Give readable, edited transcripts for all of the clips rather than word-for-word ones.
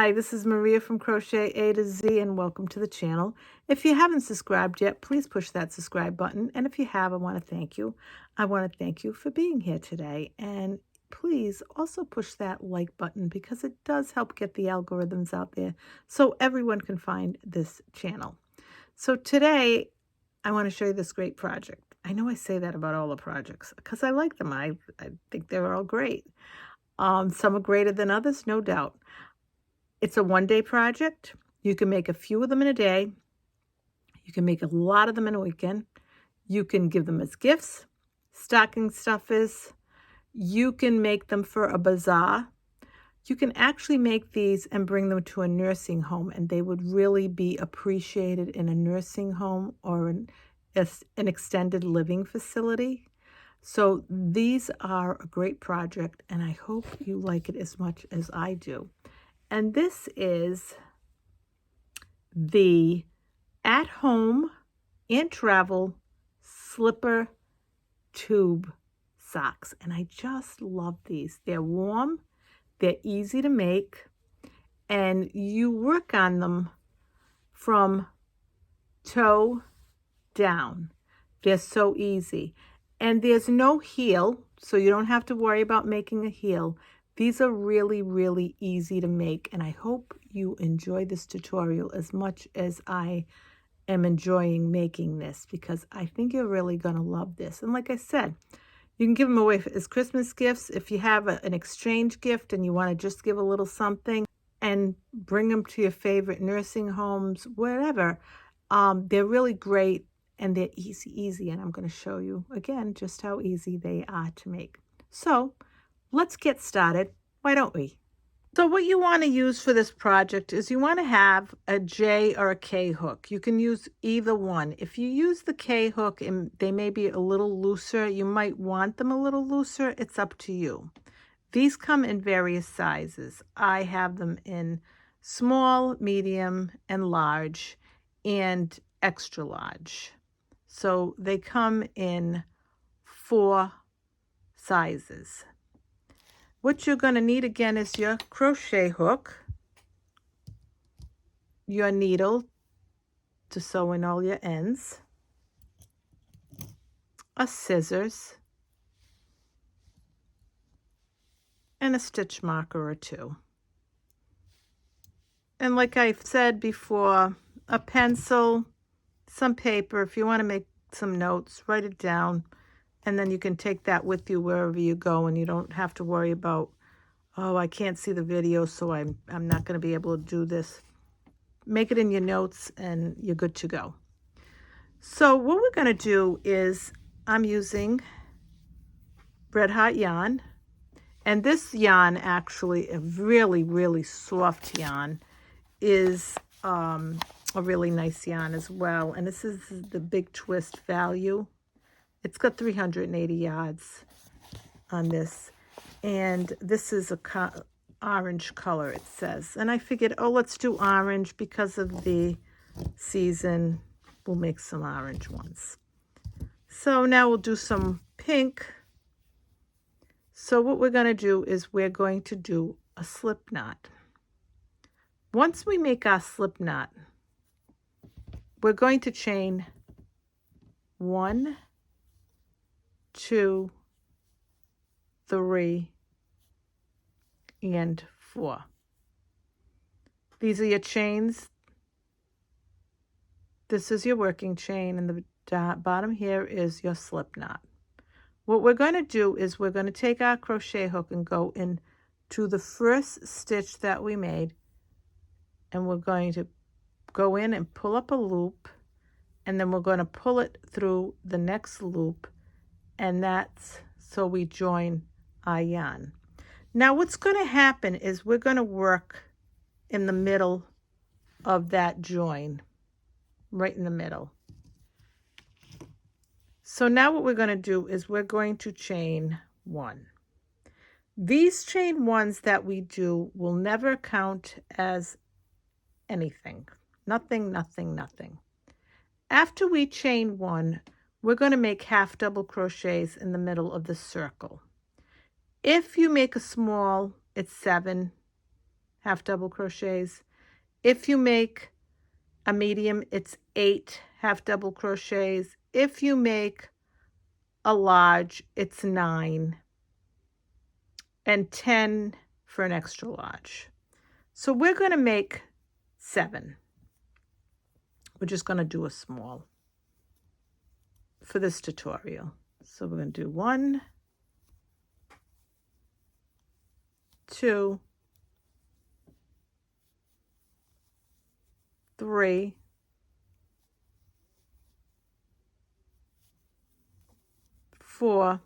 Hi, this is Maria from Crochet A to Z, and welcome to the channel. If you haven't subscribed yet, please push that subscribe button. And if you have, I want to thank you. I want to thank you for being here today. And please also push that like button because it does help get the algorithms out there so everyone can find this channel. So today, I want to show you this great project. I know I say that about all the projects because I like them. I think they're all great. Some are greater than others, no doubt. It's a one-day project. You can make a few of them in a day. You can make a lot of them in a weekend. You can give them as gifts, stocking stuffers. You can make them for a bazaar. You can actually make these and bring them to a nursing home, and they would really be appreciated in a nursing home or an extended living facility. So these are a great project, and I hope you like it as much as I do. And this is the At Home and Travel Slipper Tube Socks. And I just love these. They're warm, they're easy to make, and you work on them from toe down. They're so easy. And there's no heel, so you don't have to worry about making a heel. These are really, really easy to make, and I hope you enjoy this tutorial as much as I am enjoying making this, because I think you're really going to love this. And like I said, you can give them away as Christmas gifts. If you have an exchange gift and you want to just give a little something and bring them to your favorite nursing homes, whatever, they're really great and they're easy. And I'm going to show you again just how easy they are to make. So let's get started. Why don't we? So what you want to use for this project is you want to have a J or a K hook. You can use either one. If you use the K hook and they may be a little looser, you might want them a little looser. It's up to you. These come in various sizes. I have them in small, medium, and large, and extra large. So they come in 4 sizes. What you're going to need again is your crochet hook, your needle to sew in all your ends, a scissors, and a stitch marker or 2. And like I've said before, a pencil, some paper. If you want to make some notes, write it down, and then you can take that with you wherever you go, and you don't have to worry about, oh, I can't see the video, so I'm not going to be able to do this. Make it in your notes, and you're good to go. So what we're going to do is I'm using Red Hot yarn, and this yarn, actually a really, really soft yarn, is a really nice yarn as well. And this is the Big Twist Value. It's got 380 yards on this, and this is a orange color, it says. And I figured, oh, let's do orange because of the season. We'll make some orange ones. So now we'll do some pink. So what we're going to do is we're going to do a slip knot. Once we make our slip knot, we're going to chain 1, 2, 3, and 4. These are your chains. This is your working chain, and the bottom here is your slip knot. What we're going to do is we're going to take our crochet hook and go into the first stitch that we made, and we're going to go in and pull up a loop, and then we're going to pull it through the next loop, and that's so we join our yarn. Now what's going to happen is we're going to work in the middle of that join, right in the middle. So now what we're going to do is we're going to chain 1. These chain 1s that we do will never count as anything. Nothing. After we chain 1, we're going to make half double crochets in the middle of the circle. If you make a small, it's 7. half double crochets. If you make a medium, it's 8 half double crochets. If you make a large, it's 9, and 10 for an extra large. So we're going to make 7. We're just going to do a small for this tutorial. So we're going to do 1, 2, 3, 4,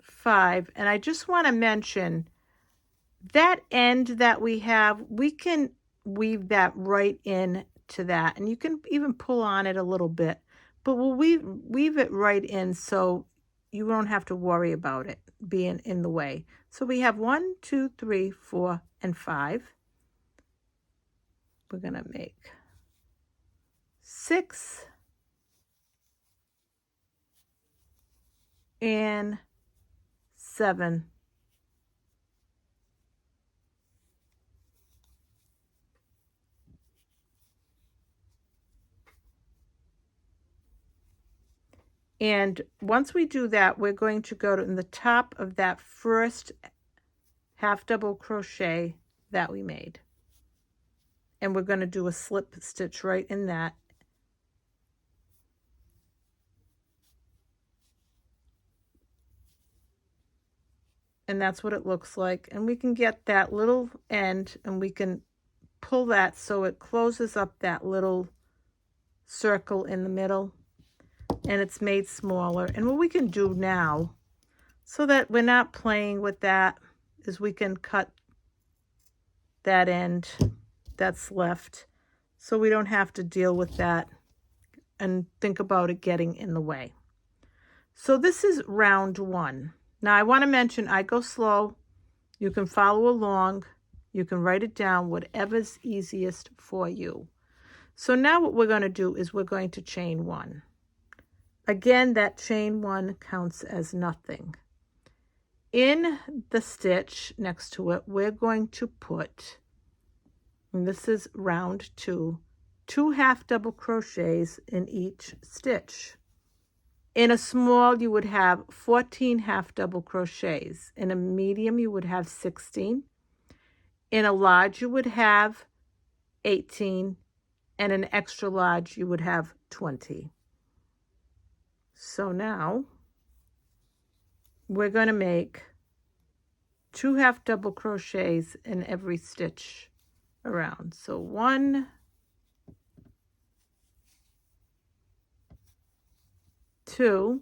5. And I just want to mention that end that we have, we can weave that right in to that, and you can even pull on it a little bit, but we'll weave it right in so you don't have to worry about it being in the way. So we have 1, 2, 3, 4, and 5. We're going to make 6 and 7. And once we do that, we're going to go to in the top of that first half double crochet that we made. And we're going to do a slip stitch right in that. And that's what it looks like. And we can get that little end and we can pull that so it closes up that little circle in the middle, and it's made smaller. And what we can do now, so that we're not playing with that, is we can cut that end that's left so we don't have to deal with that and think about it getting in the way. So this is round 1. Now I want to mention I go slow. You can follow along. You can write it down, whatever's easiest for you. So now what we're going to do is we're going to chain 1. Again, that chain 1 counts as nothing. In the stitch next to it, we're going to put, and this is round 2, 2 half double crochets in each stitch. In a small, you would have 14 half double crochets. In a medium, you would have 16. In a large, you would have 18. And an extra large, you would have 20. So now we're going to make 2 half double crochets in every stitch around. So 1, 2,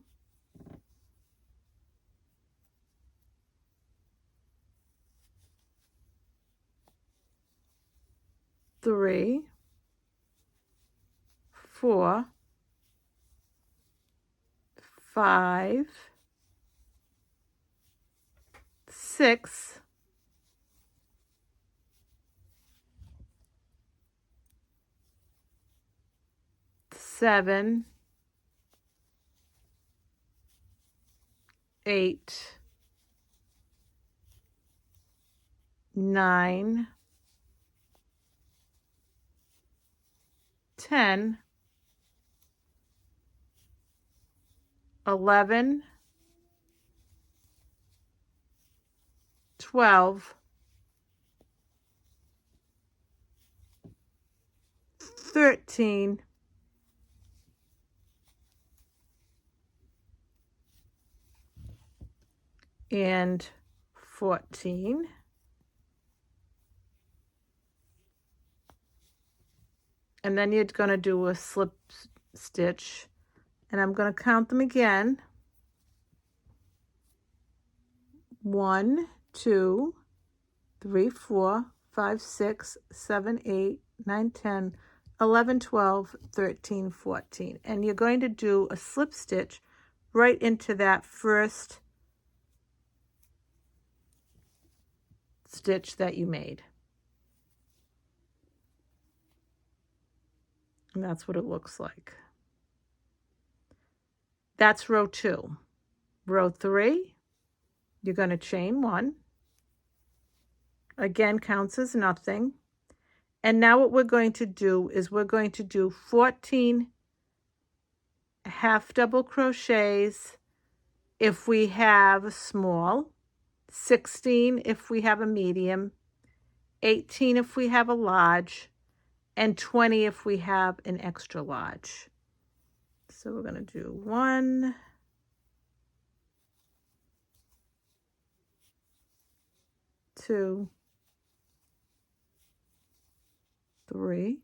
3, 4, 5, 6, 7, 8, 9, 10, 11, 12, 13, and 14. And then you're going to do a slip stitch, and I'm going to count them again. 1, 2, 3, 4, 5, 6, 7, 8, 9, 10, 11, 12, 13, 14. And you're going to do a slip stitch right into that first stitch that you made. And that's what it looks like. That's row 2. Row 3, You're going to chain 1. Again, counts as nothing. And now what we're going to do is we're going to do 14 half double crochets if we have a small, 16 if we have a medium, 18 if we have a large, and 20 if we have an extra large. So we're going to do 1, 2, 3,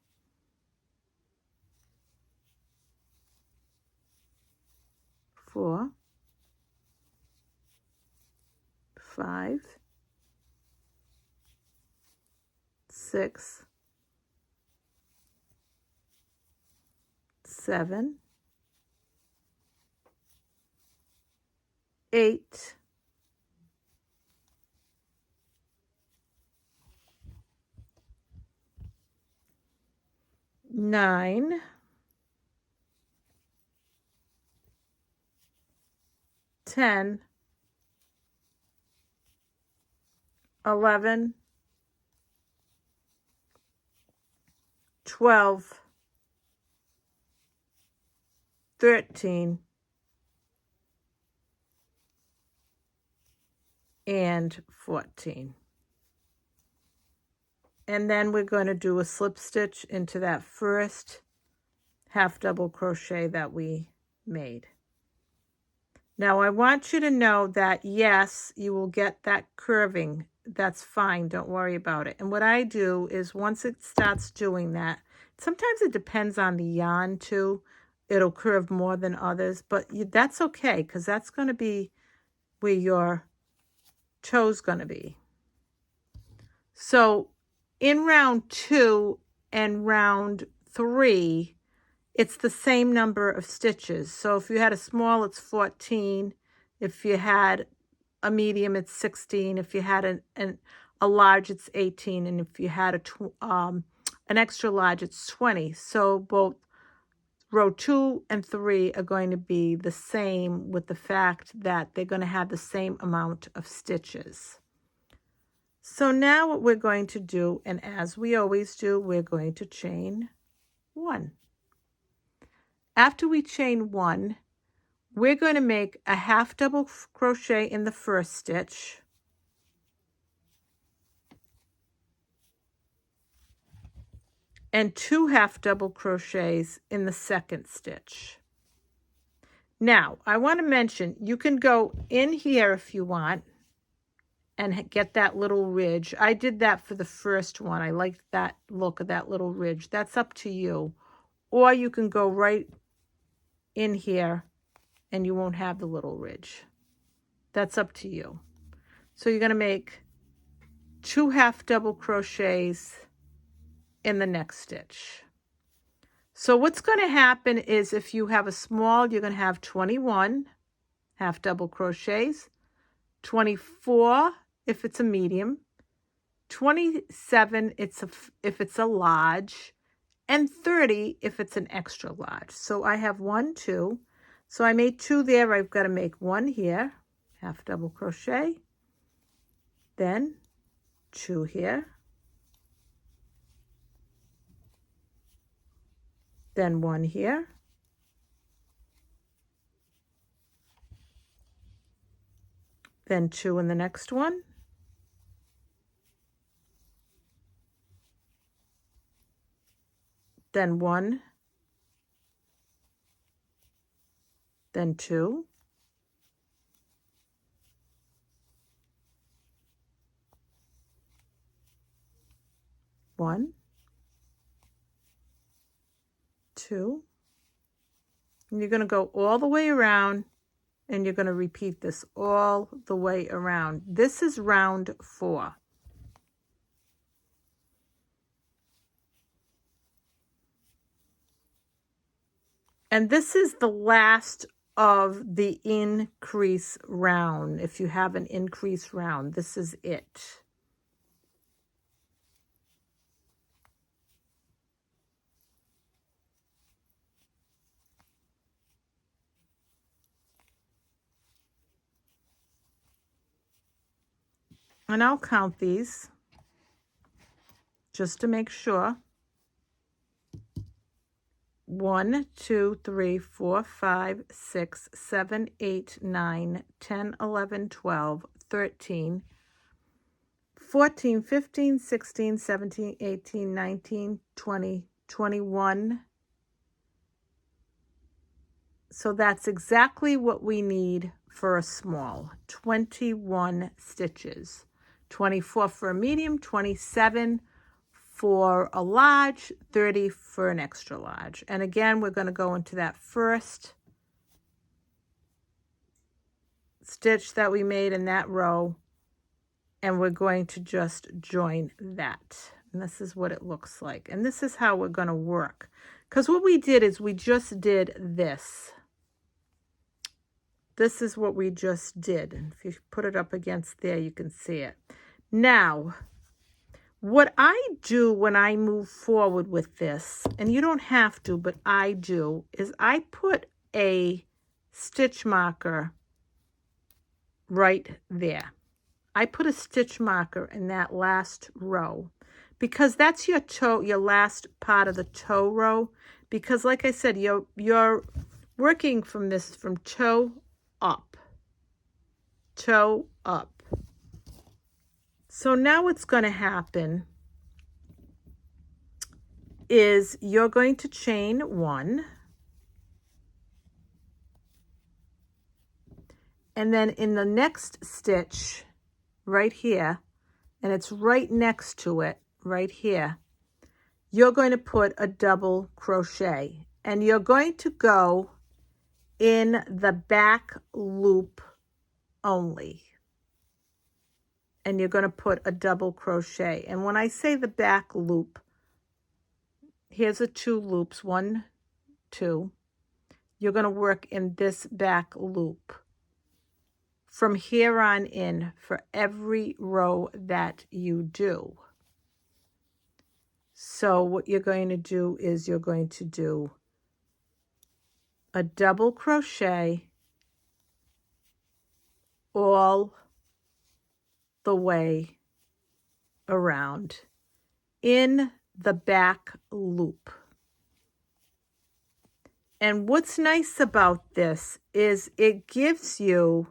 4, 5, 6, 7, 8, 9, 10, 11, 12, 13, and 14. And then we're going to do a slip stitch into that first half double crochet that we made. Now I want you to know that yes, you will get that curving. That's fine, don't worry about it. And what I do is once it starts doing that, sometimes it depends on the yarn too. It'll curve more than others, but that's okay because that's going to be where your toe's going to be. So in round 2 and round 3, it's the same number of stitches. So if you had a small, it's 14. If you had a medium, it's 16. If you had a large, it's 18. And if you had an extra large, it's 20. So both row 2 and 3 are going to be the same with the fact that they're going to have the same amount of stitches. So now what we're going to do, and as we always do, we're going to chain 1. After we chain 1, we're going to make a half double crochet in the first stitch, and 2 half double crochets in the second stitch. Now, I want to mention, you can go in here if you want and get that little ridge. I did that for the first one. I liked that look of that little ridge. That's up to you. Or you can go right in here and you won't have the little ridge. That's up to you. So you're going to make 2 half double crochets in the next stitch. So what's going to happen is if you have a small, you're going to have 21 half double crochets, 24 if it's a medium, 27 if it's a large, and 30 if it's an extra large. So I have 1, 2. So I made 2 there. I've got to make 1 here, half double crochet, then 2 here, then 1 here, then 2 in the next one, then 1, then 2, one, 2, and you're going to go all the way around, and you're going to repeat this all the way around. This is round 4. And this is the last of the increase round. If you have an increase round, this is it. And I'll count these just to make sure. 1, 2, 3, 4, 5, 6, 7, 8, 9, 10, 11, 12, 13, 14, 15, 16, 17, 18, 19, 20, 21. So that's exactly what we need for a small, 21 stitches. 24 for a medium, 27 for a large, 30 for an extra large. And again, we're going to go into that first stitch that we made in that row, and we're going to just join that. And this is what it looks like. And this is how we're going to work. Because what we did is we just did this. This is what we just did. And if you put it up against there, you can see it. Now, what I do when I move forward with this, and you don't have to, but I do, is I put a stitch marker right there. I put a stitch marker in that last row because that's your toe, your last part of the toe row. Because like I said, you're working from this, from toe up. Toe up. So now what's going to happen is you're going to chain 1. And then in the next stitch right here, and it's right next to it, right here, you're going to put a double crochet. And you're going to go in the back loop only. And you're going to put a double crochet. And when I say the back loop, here's the 2 loops, 1, 2. You're going to work in this back loop from here on in for every row that you do. So what you're going to do is you're going to do a double crochet all the way around in the back loop. And what's nice about this is it gives you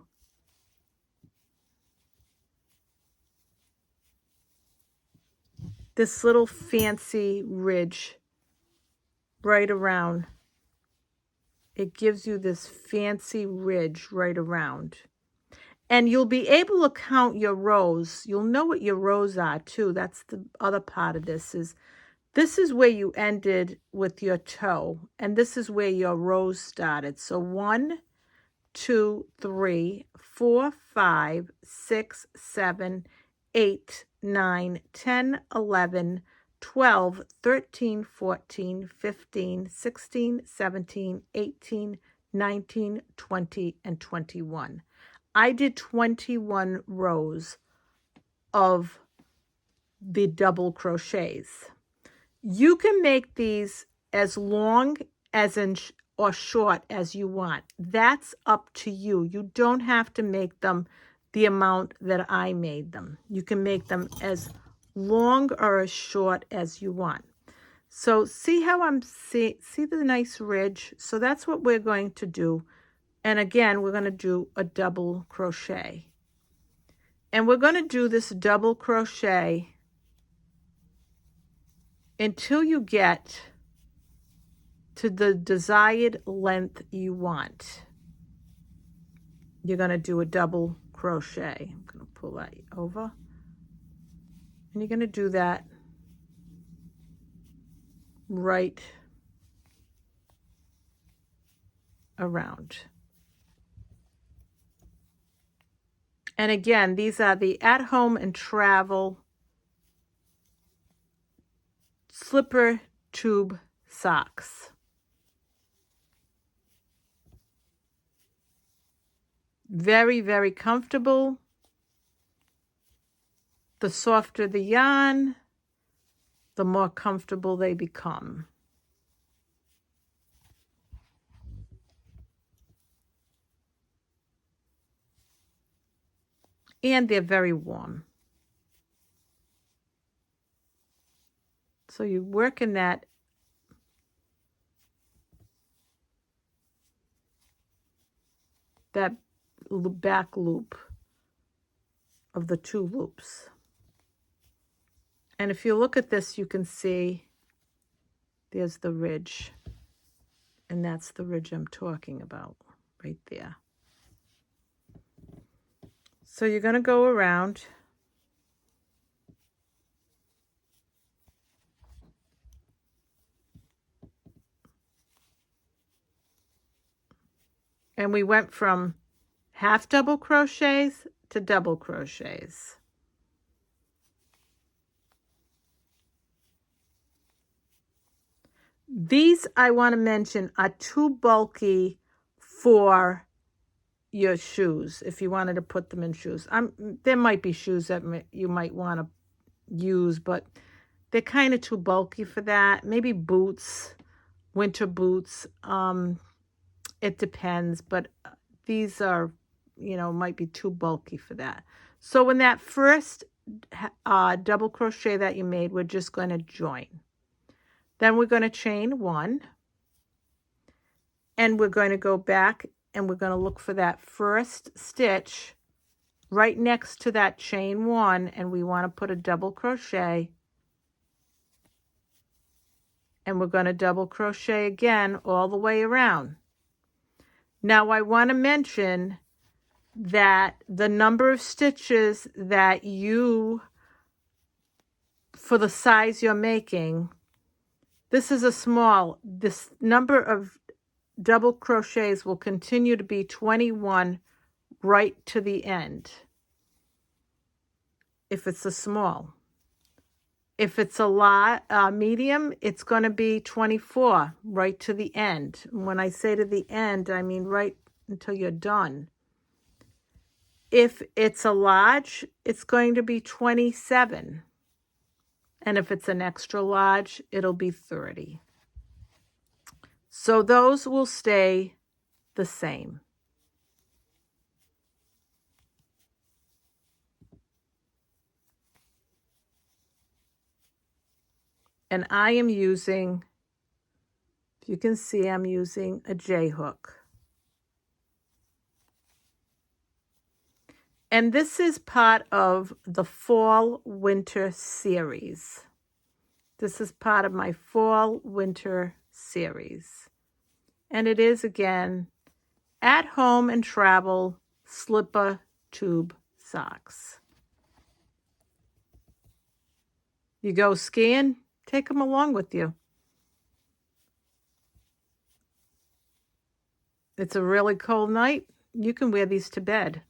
this little fancy ridge right around. It gives you this fancy ridge right around. And you'll be able to count your rows. You'll know what your rows are too. That's the other part of this is where you ended with your toe. And this is where your rows started. So 1, 2, 3, 4, 5, 6, 7, 8, 9, 10, 11, 12, 13, 14, 15, 16, 17, 18, 19, 20, and 21. I did 21 rows of the double crochets. You can make these as long as or short as you want. That's up to you. You don't have to make them the amount that I made them. You can make them as long or as short as you want. So see how I'm see the nice ridge? So that's what we're going to do. And again, we're going to do a double crochet. And we're going to do this double crochet until you get to the desired length you want. You're going to do a double crochet. I'm going to pull that over. And you're going to do that right around. And again, these are the At Home and Travel slipper tube socks. Very, very comfortable. The softer the yarn, the more comfortable they become. And they're very warm. So you work in that back loop of the 2 loops. And if you look at this, you can see there's the ridge. And that's the ridge I'm talking about right there. So you're going to go around. And we went from half double crochets to double crochets. These, I want to mention, are too bulky for your shoes, if you wanted to put them in shoes. There might be shoes that you might want to use, but they're kind of too bulky for that. Maybe boots, winter boots. It depends, but these are, might be too bulky for that. So in that first double crochet that you made, we're just going to join. Then we're going to chain 1, and we're going to go back and we're going to look for that first stitch right next to that chain 1, and we want to put a double crochet, and we're going to double crochet again all the way around. Now I want to mention that the number of stitches that for the size you're making, this is a small, this number of double crochets will continue to be 21 right to the end if it's a small. If it's a medium, it's going to be 24 right to the end. When I say to the end, I mean right until you're done. If it's a large, it's going to be 27. And if it's an extra large, it'll be 30. So those will stay the same. And I am using, if you can see, I'm using a J hook. And this is part of the Fall Winter series. This is part of my Fall Winter series. And it is, again, At Home and Travel Slipper Tube Socks. You go skiing, take them along with you. It's a really cold night. You can wear these to bed.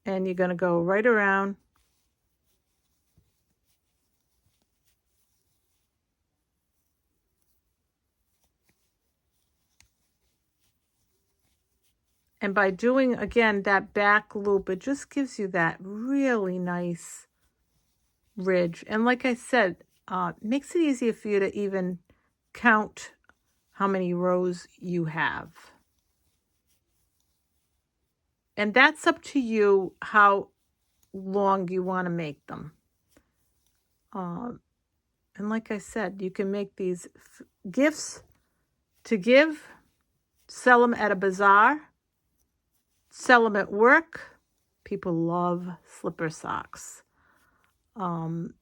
And you're going to go right around. And by doing, again, that back loop, it just gives you that really nice ridge. And like I said, makes it easier for you to even count how many rows you have. And that's up to you how long you want to make them. And like I said, you can make these gifts to give, sell them at a bazaar, sell them at work. People love slipper socks. Bring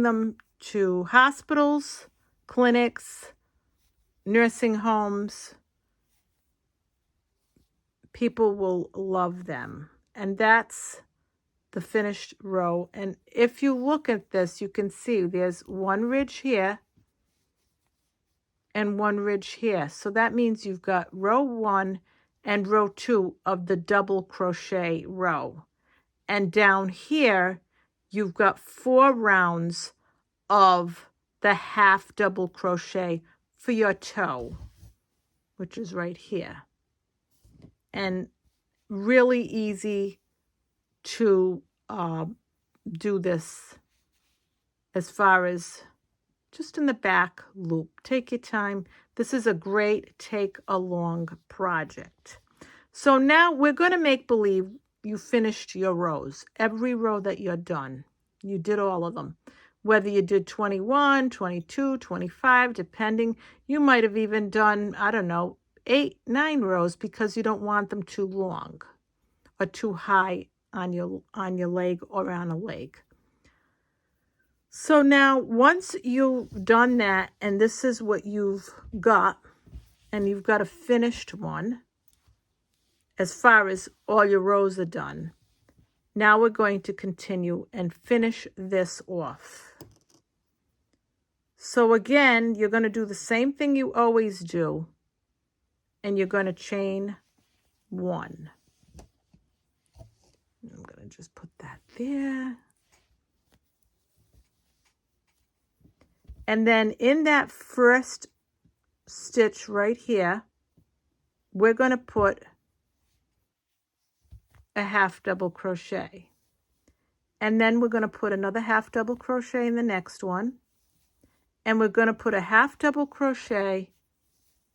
them to hospitals, clinics, nursing homes. People will love them. And that's the finished row. And if you look at this, you can see there's one ridge here and one ridge here. So that means you've got row 1 and row 2 of the double crochet row. And down here, you've got 4 rounds of the half double crochet for your toe, which is right here. And really easy to do this as far as just in the back loop. Take your time. This is a great take-along project. So now we're going to make believe you finished your rows. Every row that you're done. You did all of them. Whether you did 21, 22, 25, depending. You might have even done, I don't know, 8, 9 rows because you don't want them too long or too high on your leg or on a leg. So now once you've done that, and this is what you've got, and you've got a finished one, as far as all your rows are done, now we're going to continue and finish this off. So again, you're going to do the same thing you always do, and you're going to chain 1. I'm going to just put that there. And then in that first stitch right here, we're going to put a half double crochet. And then we're going to put another half double crochet in the next one. And we're going to put a half double crochet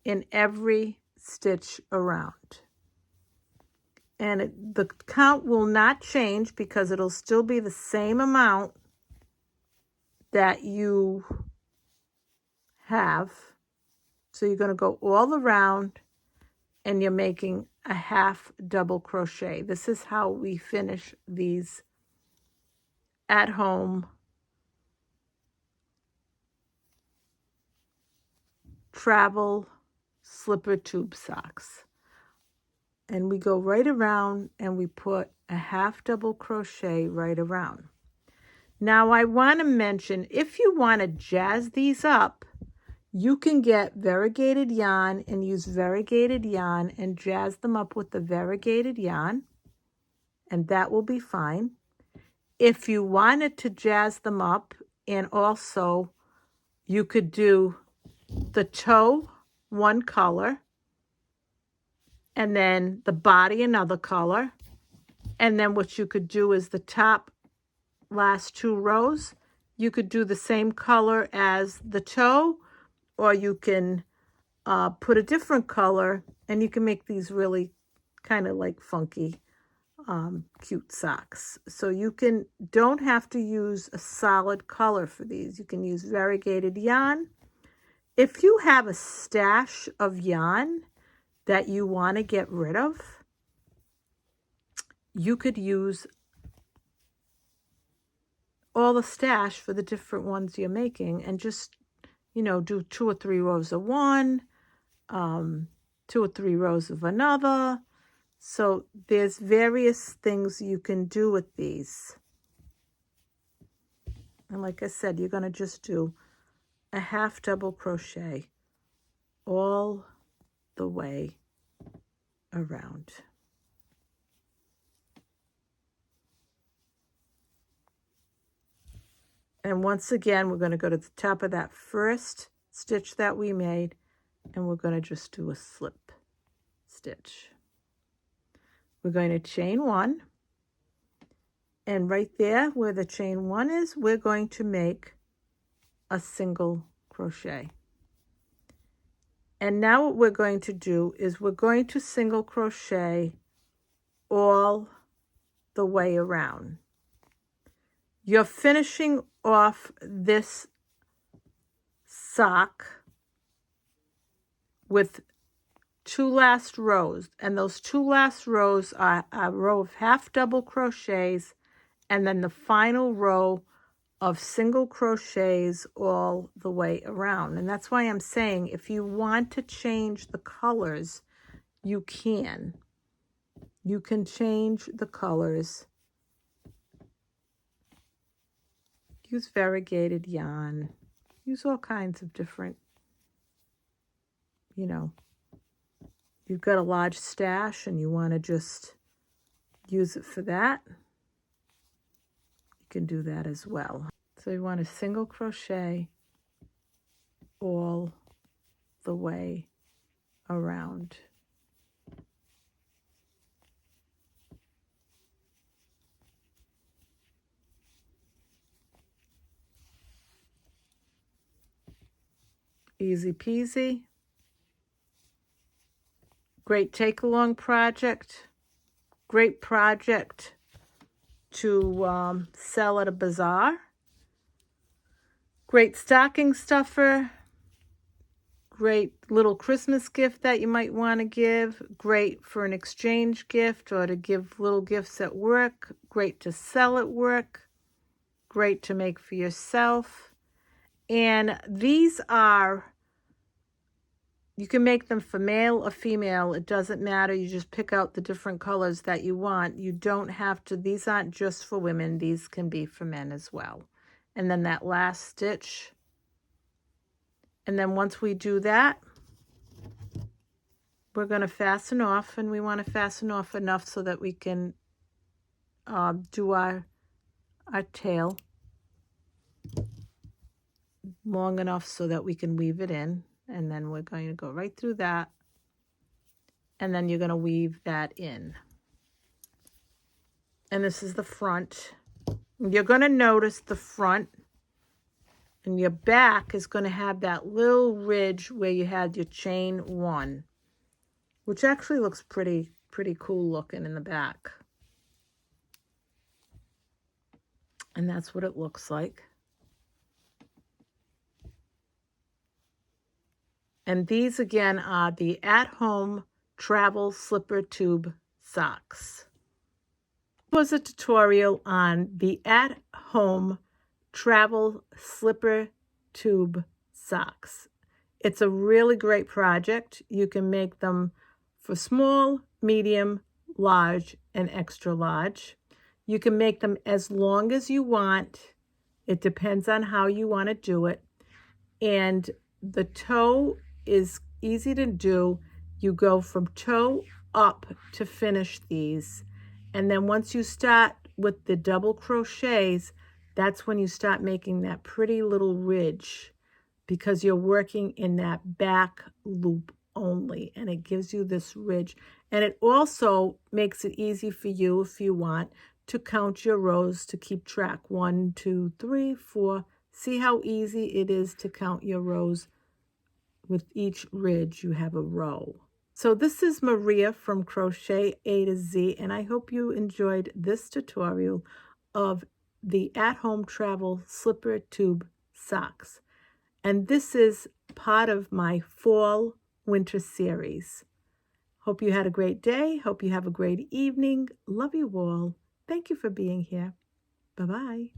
in every stitch around. And the count will not change because it'll still be the same amount that you have. So you're going to go all around and you're making a half double crochet. This is how we finish these at home travel slipper tube socks. And we go right around and we put a half double crochet right around. Now I want to mention, if you want to jazz these up, you can get variegated yarn and use variegated yarn and jazz them up with the variegated yarn, and that will be fine. If you wanted to jazz them up, and also you could do the toe one color, and then the body another color, and then what you could do is the top last 2 rows, you could do the same color as the toe, or you can put a different color, and you can make these really kind of like funky, cute socks. So you don't have to use a solid color for these. You can use variegated yarn. If you have a stash of yarn that you want to get rid of, you could use all the stash for the different ones you're making and just, do 2 or 3 rows of one, 2 or 3 rows of another. So there's various things you can do with these. And like I said, you're going to just do a half double crochet all the way around. And once again, we're going to go to the top of that first stitch that we made, and we're going to just do a slip stitch. We're going to chain 1, and right there where the chain 1 is, we're going to make a single crochet. And now what we're going to do is we're going to single crochet all the way around. You're finishing off this sock with 2 last rows, and those 2 last rows are a row of half double crochets and then the final row of single crochets all the way around. And that's why I'm saying if you want to change the colors, you can. You can change the colors. Use variegated yarn. Use all kinds of different, you've got a large stash and you want to just use it for that, you can do that as well. So you want to single crochet all the way around. Easy peasy. Great take-along project. Great project to sell at a bazaar. Great stocking stuffer. Great little Christmas gift that you might want to give. Great for an exchange gift or to give little gifts at work. Great to sell at work. Great to make for yourself. And these are, you can make them for male or female. It doesn't matter. You just pick out the different colors that you want. You don't have to, these aren't just for women. These can be for men as well. And then that last stitch. And then once we do that, we're going to fasten off, and we want to fasten off enough so that we can do our tail long enough so that we can weave it in. And then we're going to go right through that, and then you're going to weave that in. And this is the front. You're going to notice the front and your back is going to have that little ridge where you had your chain 1. Which actually looks pretty cool looking in the back. And that's what it looks like. And these again are the at-home travel slipper tube socks. This was a tutorial on the at-home travel slipper tube socks. It's a really great project. You can make them for small, medium, large, and extra large. You can make them as long as you want. It depends on how you want to do it. And the toe is easy to do. You go from toe up to finish these. And then once you start with the double crochets, that's when you start making that pretty little ridge, because you're working in that back loop only, and it gives you this ridge. And it also makes it easy for you, if you want, to count your rows to keep track. 1, 2, 3, 4. See how easy it is to count your rows. With each ridge, you have a row. So this is Maria from Crochet A to Z, and I hope you enjoyed this tutorial of the at-home travel slipper tube socks. And this is part of my fall winter series. Hope you had a great day. Hope you have a great evening. Love you all. Thank you for being here. Bye-bye.